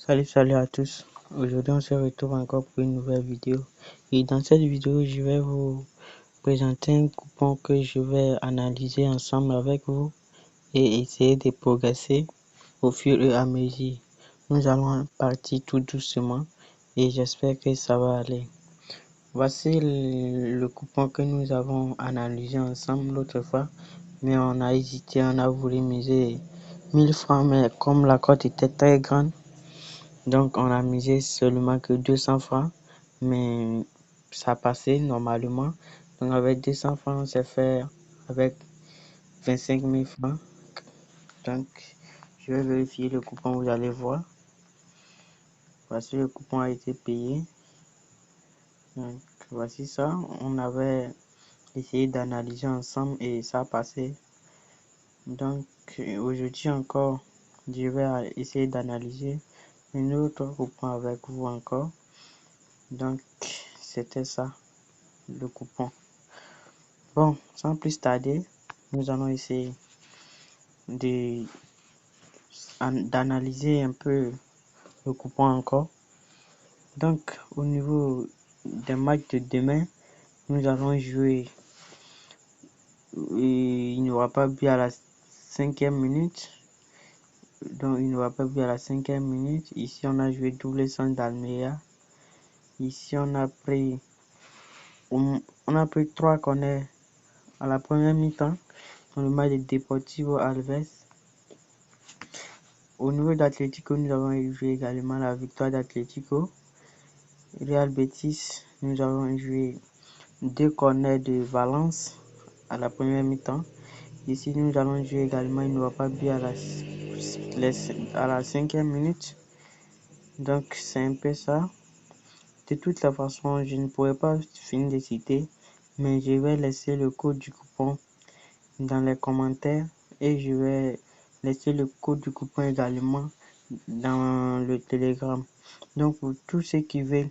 Salut à tous. Aujourd'hui, on se retrouve encore pour une nouvelle vidéo. Et dans cette vidéo, je vais vous présenter un coupon que je vais analyser ensemble avec vous et essayer de progresser au fur et à mesure. Nous allons partir tout doucement et j'espère que ça va aller. Voici le coupon que nous avons analysé ensemble l'autre fois, mais on a hésité, on a voulu miser 1000 francs, mais comme la cote était très grande, donc on a misé seulement que 200 francs, mais ça passait normalement. Donc avec 200 francs, on s'est fait avec 25 000 francs. Donc je vais vérifier le coupon, vous allez voir. Voici le coupon a été payé. Donc voici ça, on avait essayé d'analyser ensemble et ça a passé. Donc aujourd'hui encore, je vais essayer d'analyser un autre coupon avec vous encore. Donc c'était ça, le coupon. Bon, sans plus tarder, nous allons essayer d'analyser un peu le coupon encore. Donc au niveau des matchs de demain, nous allons jouer. Et il n'y aura pas but à la 5e minute. Donc il n'y aura pas but à la 5e minute. Ici on a joué double sens d'Almeria. Ici on a pris 3 corners à la première mi-temps dans le match de Deportivo Alves. Au niveau d'Atlético, nous avons joué également la victoire d'Atlético. Real Betis, nous avons joué 2 corners de Valence à la première mi-temps. Ici, nous allons jouer également, il n'y aura pas but à la 5e minute. Donc, c'est un peu ça. De toute la façon, je ne pourrais pas finir de citer, mais je vais laisser le code du coupon dans les commentaires et je vais laisser le code du coupon également dans le Telegram. Donc pour tous ceux qui veulent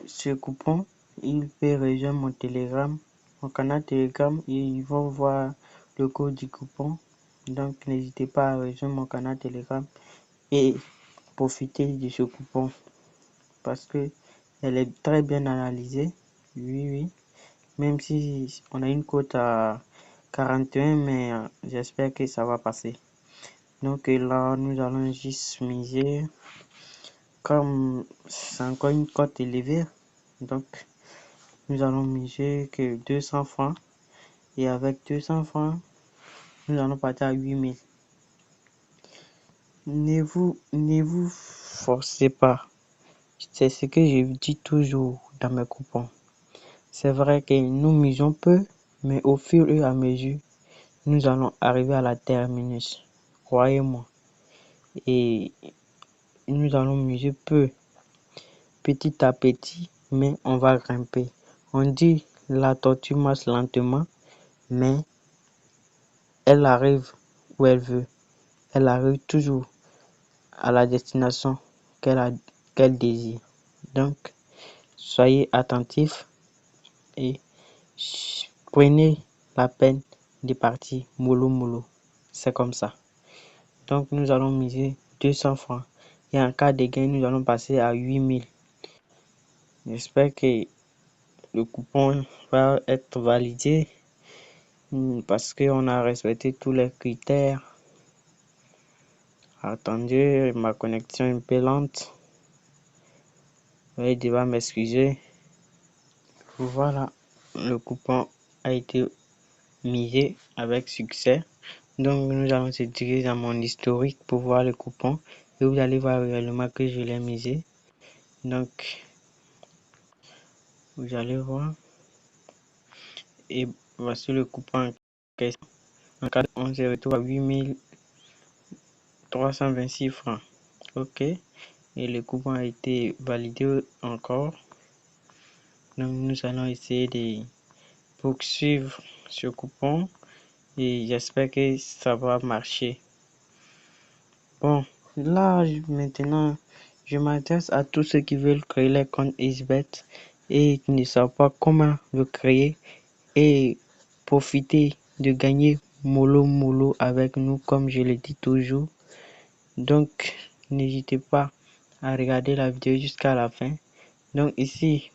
ce coupon, ils peuvent rejoindre mon Telegram, mon canal Telegram, et ils vont voir le code du coupon. Donc n'hésitez pas à rejoindre mon canal Telegram et profiter de ce coupon parce que elle est très bien analysée. Oui, même si on a une cote à 41, mais j'espère que ça va passer. Donc là, nous allons juste miser. Comme c'est encore une cote élevée, donc nous allons miser que 200 francs. Et avec 200 francs, nous allons partir à 8000. Ne vous forcez pas. C'est ce que je dis toujours dans mes coupons. C'est vrai que nous misons peu, mais au fur et à mesure, nous allons arriver à la terminus. Croyez-moi. Et nous allons miser peu, petit à petit, mais on va grimper. On dit la tortue marche lentement, mais elle arrive où elle veut. Elle arrive toujours à la destination qu'elle désire. Donc, soyez attentifs et prenez la peine de partir mollo mollo. C'est comme ça. Donc, nous allons miser 200 francs. Et en cas de gain, nous allons passer à 8000. J'espère que le coupon va être validé parce qu'on a respecté tous les critères. Attendez, ma connexion est un peu lente. Veuillez devoir m'excuser. Voilà, le coupon a été misé avec succès. Donc nous allons se diriger dans mon historique pour voir le coupon. Et vous allez voir réellement que je l'ai misé. Donc, vous allez voir. Et voici le coupon en question. En cas on se retrouve à 8326 francs. Ok. Et le coupon a été validé encore. Donc nous allons essayer de poursuivre ce coupon et j'espère que ça va marcher. Bon, là maintenant je m'adresse à tous ceux qui veulent créer les comptes XBET et qui ne savent pas comment le créer et profiter de gagner mollo avec nous comme je le dis toujours. Donc n'hésitez pas à regarder la vidéo jusqu'à la fin. Donc ici,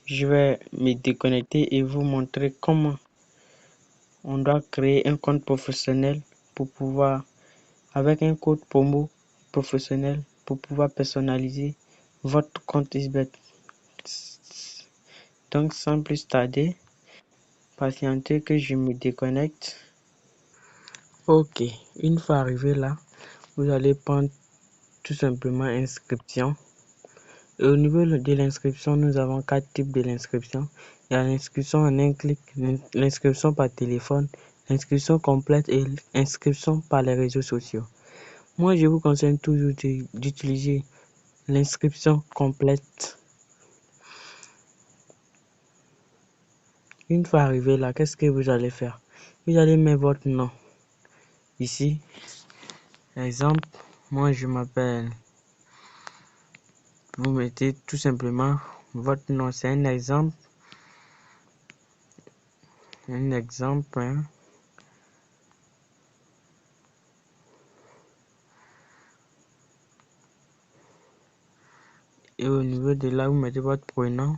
je vais me déconnecter et vous montrer comment on doit créer un compte professionnel pour pouvoir, avec un code promo professionnel, pour pouvoir personnaliser votre compte XBET. Donc sans plus tarder, patientez que je me déconnecte. Ok, une fois arrivé là, vous allez prendre tout simplement inscription. Et au niveau de l'inscription, nous avons 4 types de l'inscription. Il y a l'inscription en un clic, l'inscription par téléphone, l'inscription complète et l'inscription par les réseaux sociaux. Moi, je vous conseille toujours d'utiliser l'inscription complète. Une fois arrivé là, qu'est-ce que vous allez faire? Vous allez mettre votre nom. Ici, exemple, moi je m'appelle. Vous mettez tout simplement votre nom, c'est un exemple. Hein. Et au niveau de là, vous mettez votre prénom.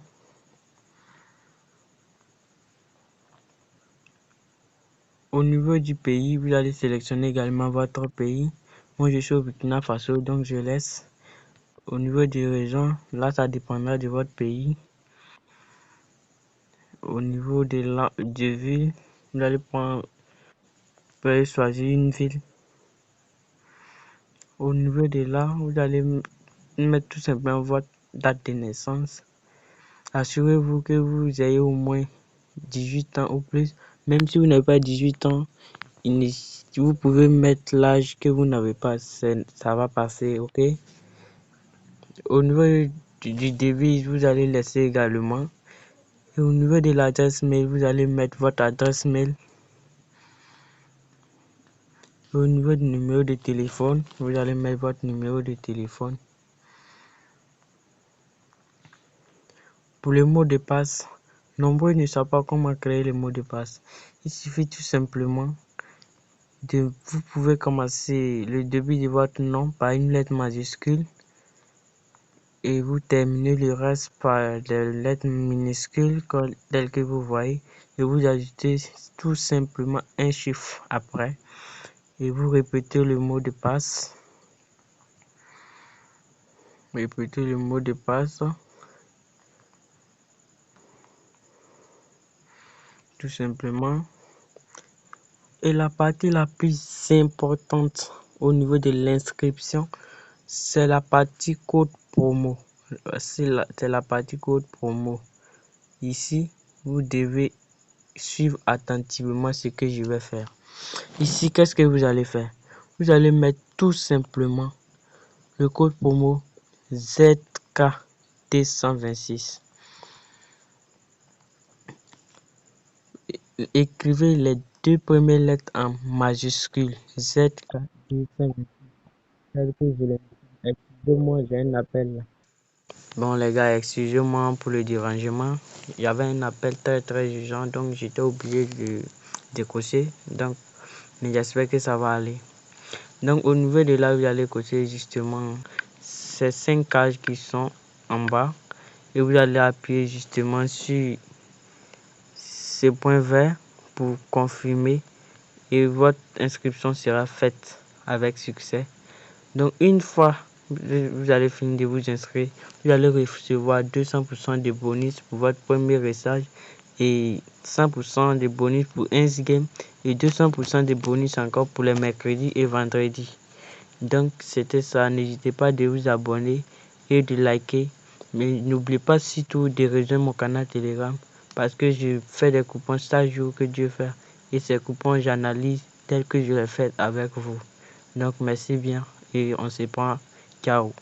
Au niveau du pays, vous allez sélectionner également votre pays. Moi, je suis au Burkina Faso, donc je laisse. Au niveau des régions, là, ça dépendra de votre pays. Au niveau de ville, vous allez choisir une ville. Au niveau de là, vous allez mettre tout simplement votre date de naissance. Assurez-vous que vous ayez au moins 18 ans ou plus. Même si vous n'avez pas 18 ans, vous pouvez mettre l'âge que vous n'avez pas, ça va passer, ok? Au niveau du débit, vous allez laisser également. Et au niveau de l'adresse mail, vous allez mettre votre adresse mail. Au niveau du numéro de téléphone, vous allez mettre votre numéro de téléphone. Pour le mot de passe, nombreux ne savent pas comment créer le mot de passe. Il suffit tout simplement vous pouvez commencer le début de votre nom par une lettre majuscule et vous terminez le reste par des lettres minuscules telles que vous voyez et vous ajoutez tout simplement un chiffre après et vous répétez le mot de passe. Répétez le mot de passe. Tout simplement. Et la partie la plus importante au niveau de l'inscription, c'est la partie code promo. C'est la partie code promo. Ici, vous devez suivre attentivement ce que je vais faire. Ici, qu'est-ce que vous allez faire? Vous allez mettre tout simplement le code promo ZKT126. Écrivez les 2 premières lettres en majuscule. ZKT126. Excusez-moi, j'ai un appel là. Bon les gars, excusez-moi pour le dérangement. Il y avait un appel très urgent, donc j'étais obligé de décrocher. Donc, mais j'espère que ça va aller. Donc au niveau de là, vous allez cocher justement ces 5 cases qui sont en bas. Et vous allez appuyer justement sur ce point vert pour confirmer. Et votre inscription sera faite avec succès. Donc une fois vous allez finir de vous inscrire, vous allez recevoir 200% de bonus pour votre premier message et 100% de bonus pour 11 games et 200% de bonus encore pour les mercredis et vendredis. Donc c'était ça, n'hésitez pas de vous abonner et de liker, mais n'oubliez pas surtout de rejoindre mon canal Telegram parce que je fais des coupons chaque jour que Dieu fait et ces coupons j'analyse tel que je les fais avec vous. Donc merci bien et on se prend. Ciao.